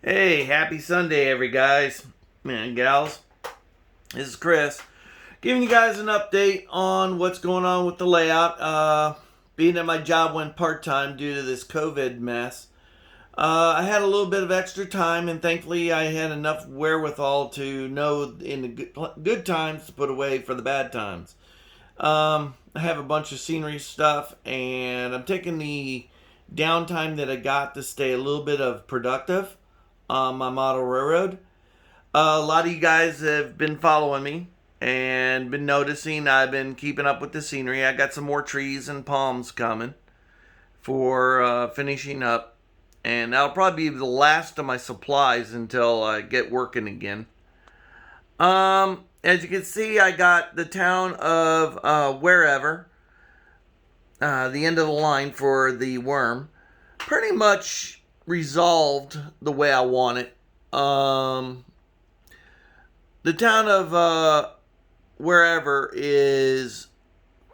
Hey, happy Sunday, every guys and gals. This is Chris, giving you guys an update on what's going on with the layout. Being that my job went part time due to this COVID mess, I had a little bit of extra time, and thankfully, I had enough wherewithal to know in the good times to put away for the bad times. I have a bunch of scenery stuff, and I'm taking the downtime that I got to stay a little bit of productive on my model railroad. A lot of you guys have been following me and been noticing I've been keeping up with the scenery. I got some more trees and palms coming for finishing up, and that'll probably be the last of my supplies until I get working again. As you can see, I got the town of wherever, the end of the line for the worm, pretty much resolved the way I want it. The town of wherever is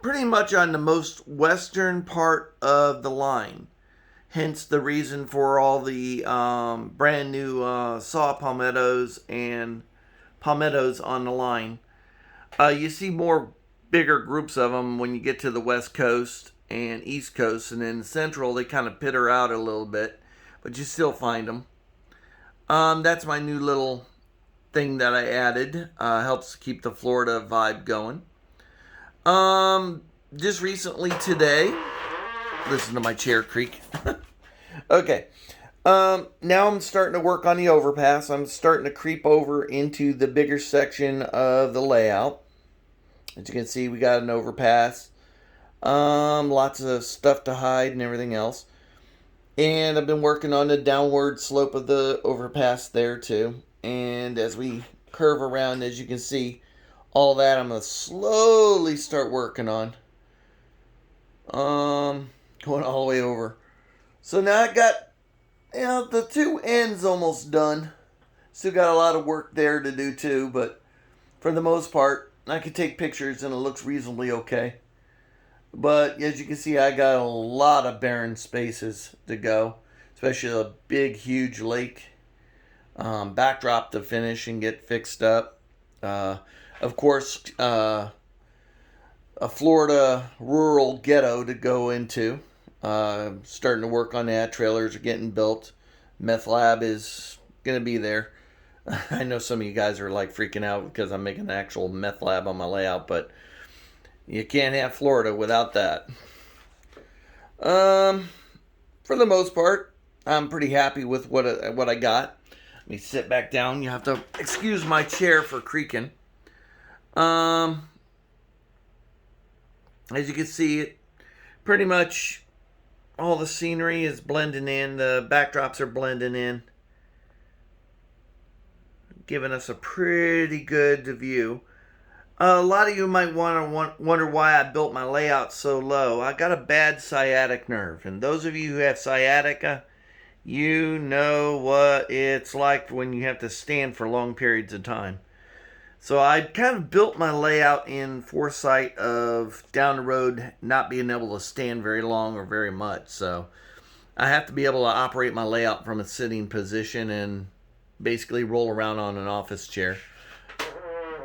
pretty much on the most western part of the line. Hence the reason for all the brand new saw palmettos and palmettos on the line. You see more bigger groups of them when you get to the west coast and east coast, and then central they kind of pitter out a little bit, but you still find them. That's my new little thing that I added. Helps keep the Florida vibe going. Just recently today, listen to my chair creak. Okay. Now I'm starting to work on the overpass. I'm starting to creep over into the bigger section of the layout. As you can see, we got an overpass. Lots of stuff to hide and everything else. And I've been working on the downward slope of the overpass there too. And as we curve around, as you can see, all that I'm going to slowly start working on. Going all the way over. So now I got, the two ends almost done. Still got a lot of work there to do too, but for the most part, I can take pictures and it looks reasonably okay. But as you can see, I got a lot of barren spaces to go, especially a big, huge lake backdrop to finish and get fixed up. Of course, a Florida rural ghetto to go into. Starting to work on that. Trailers are getting built. Meth lab is going to be there. I know some of you guys are like freaking out because I'm making an actual meth lab on my layout, but you can't have Florida without that. For the most part, I'm pretty happy with what I got. Let me sit back down. You have to excuse my chair for creaking. As you can see, it pretty much all the scenery is blending in. The backdrops are blending in, giving us a pretty good view. A lot of you might wonder why I built my layout so low. I got a bad sciatic nerve, and those of you who have sciatica, you know what it's like when you have to stand for long periods of time. So I kind of built my layout in foresight of down the road not being able to stand very long or very much. So I have to be able to operate my layout from a sitting position and basically roll around on an office chair.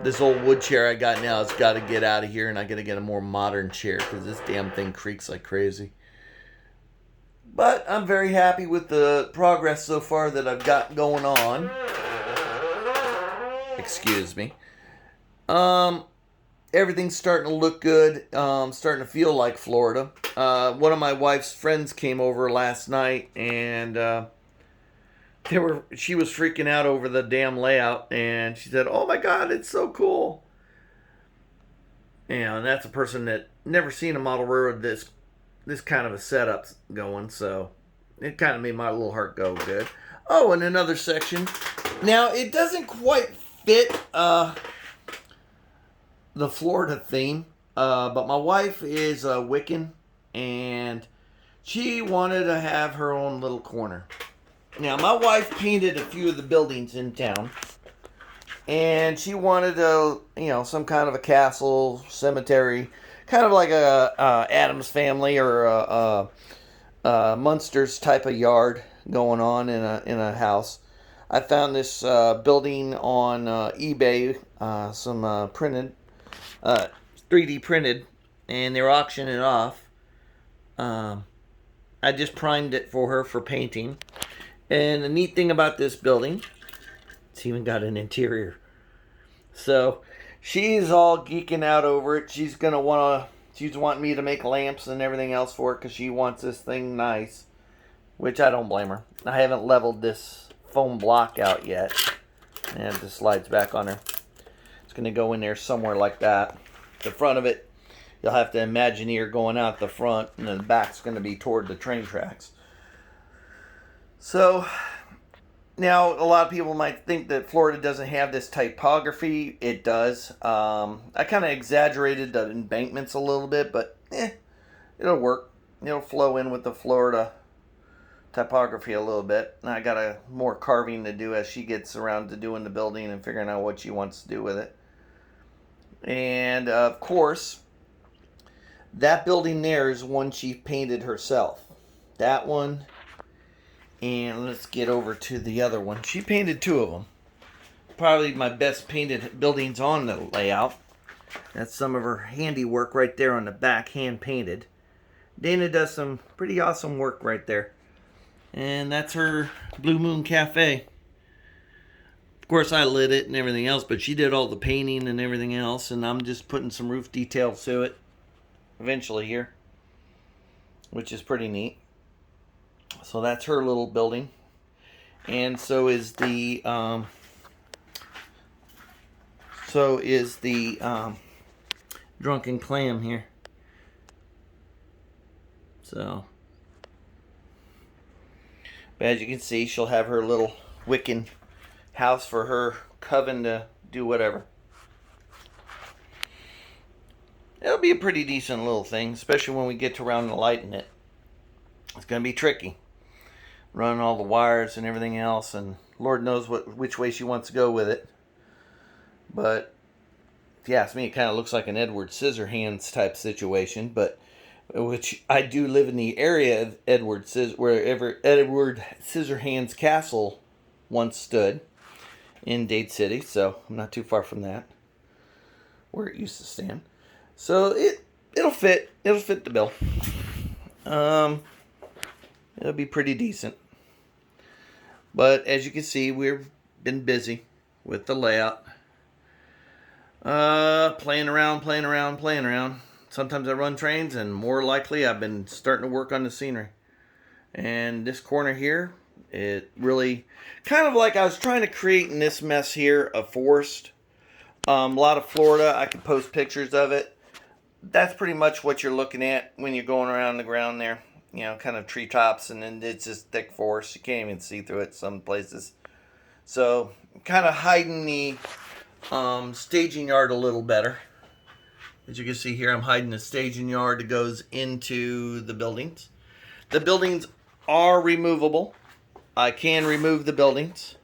This old wood chair I got now has got to get out of here, and I got to get a more modern chair because this damn thing creaks like crazy. But I'm very happy with the progress so far that I've got going on. Excuse me. Everything's starting to look good. Starting to feel like Florida. One of my wife's friends came over last night, and she was freaking out over the damn layout, and she said, "Oh my God, it's so cool." And that's a person that never seen a model railroad this kind of a setup going, so it kind of made my little heart go good. Oh, and another section. Now it doesn't quite fit the Florida theme, but my wife is a Wiccan, and she wanted to have her own little corner. Now, my wife painted a few of the buildings in town, and she wanted some kind of a castle, cemetery, kind of like a Addams Family or a Munsters type of yard going on in a house. I found this building on eBay, some printed, 3D printed, and they were auctioning it off. Um, I just primed it for her for painting. And the neat thing about this building, it's even got an interior. So she's all geeking out over it. She's wanting me to make lamps and everything else for it because she wants this thing nice, which I don't blame her. I haven't leveled this foam block out yet. And it just slides back on her. It's going to go in there somewhere like that. The front of it, you'll have to Imagineer going out the front, and then the back's going to be toward the train tracks. So, now a lot of people might think that Florida doesn't have this typography. It does. I kind of exaggerated the embankments a little bit, but it'll work. It'll flow in with the Florida typography a little bit. And I got more carving to do as she gets around to doing the building and figuring out what she wants to do with it. And of course, that building there is one she painted herself. That one. And let's get over to the other one. She painted 2 of them. Probably my best painted buildings on the layout. That's some of her handiwork right there on the back, hand painted. Dana does some pretty awesome work right there. And that's her Blue Moon Cafe. Of course, I lit it and everything else, but she did all the painting and everything else, and I'm just putting some roof details to it eventually here, which is pretty neat. So that's her little building. And so is the Drunken Clam here. So, but as you can see, she'll have her little Wiccan house for her coven to do whatever. It'll be a pretty decent little thing, especially when we get to around the lighting it. It's going to be tricky. Running all the wires and everything else, and Lord knows which way she wants to go with it. But if you ask me, it kind of looks like an Edward Scissorhands type situation, but which I do live in the area of wherever Edward Scissorhands Castle once stood in Dade City, so I'm not too far from that, where it used to stand. So it'll fit the bill. It'll be pretty decent. But as you can see, we've been busy with the layout. Playing around. Sometimes I run trains, and more likely I've been starting to work on the scenery. And this corner here, it really, kind of like I was trying to create in this mess here, a forest. A lot of Florida, I could post pictures of it. That's pretty much what you're looking at when you're going around the ground there. You know, kind of treetops, and then it's just thick forest. You can't even see through it some places. So, kind of hiding the staging yard a little better. As you can see here, I'm hiding the staging yard that goes into the buildings. The buildings are removable. I can remove the buildings.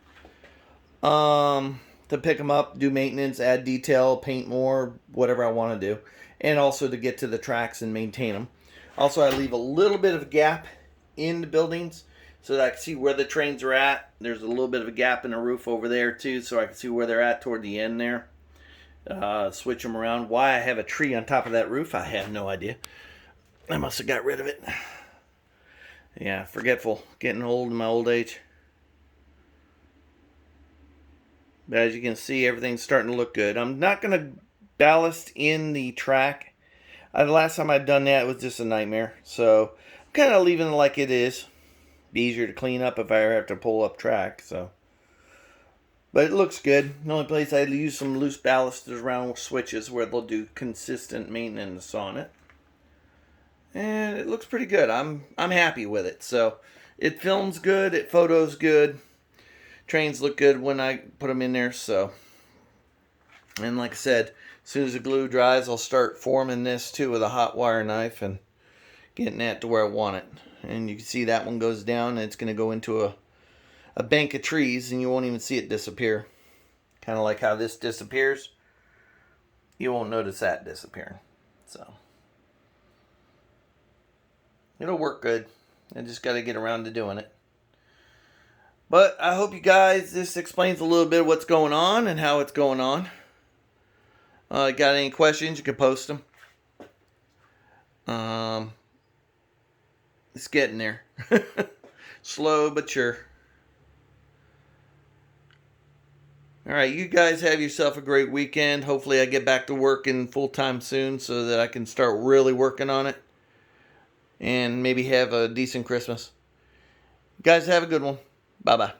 To pick them up, do maintenance, add detail, paint more, whatever I want to do. And also to get to the tracks and maintain them. Also, I leave a little bit of a gap in the buildings so that I can see where the trains are at. There's a little bit of a gap in the roof over there too, so I can see where they're at toward the end there. Switch them around. Why I have a tree on top of that roof, I have no idea. I must have got rid of it. Yeah, forgetful. Getting old in my old age. But as you can see, everything's starting to look good. I'm not going to ballast in the track. The last time I'd done that, it was just a nightmare. So I'm kind of leaving it like it is. Be easier to clean up if I ever have to pull up track. So, but it looks good. The only place I use some loose ballast is around switches where they'll do consistent maintenance on it. And it looks pretty good. I'm happy with it. So it films good. It photos good. Trains look good when I put them in there. So, and like I said, as soon as the glue dries, I'll start forming this too with a hot wire knife and getting that to where I want it. And you can see that one goes down, and it's going to go into a bank of trees, and you won't even see it disappear. Kind of like how this disappears. You won't notice that disappearing. So it'll work good. I just got to get around to doing it. But I hope you guys, this explains a little bit of what's going on and how it's going on. Got any questions, you can post them. It's getting there. Slow but sure. Alright, you guys have yourself a great weekend. Hopefully I get back to working full time soon so that I can start really working on it. And maybe have a decent Christmas. You guys have a good one. Bye-bye.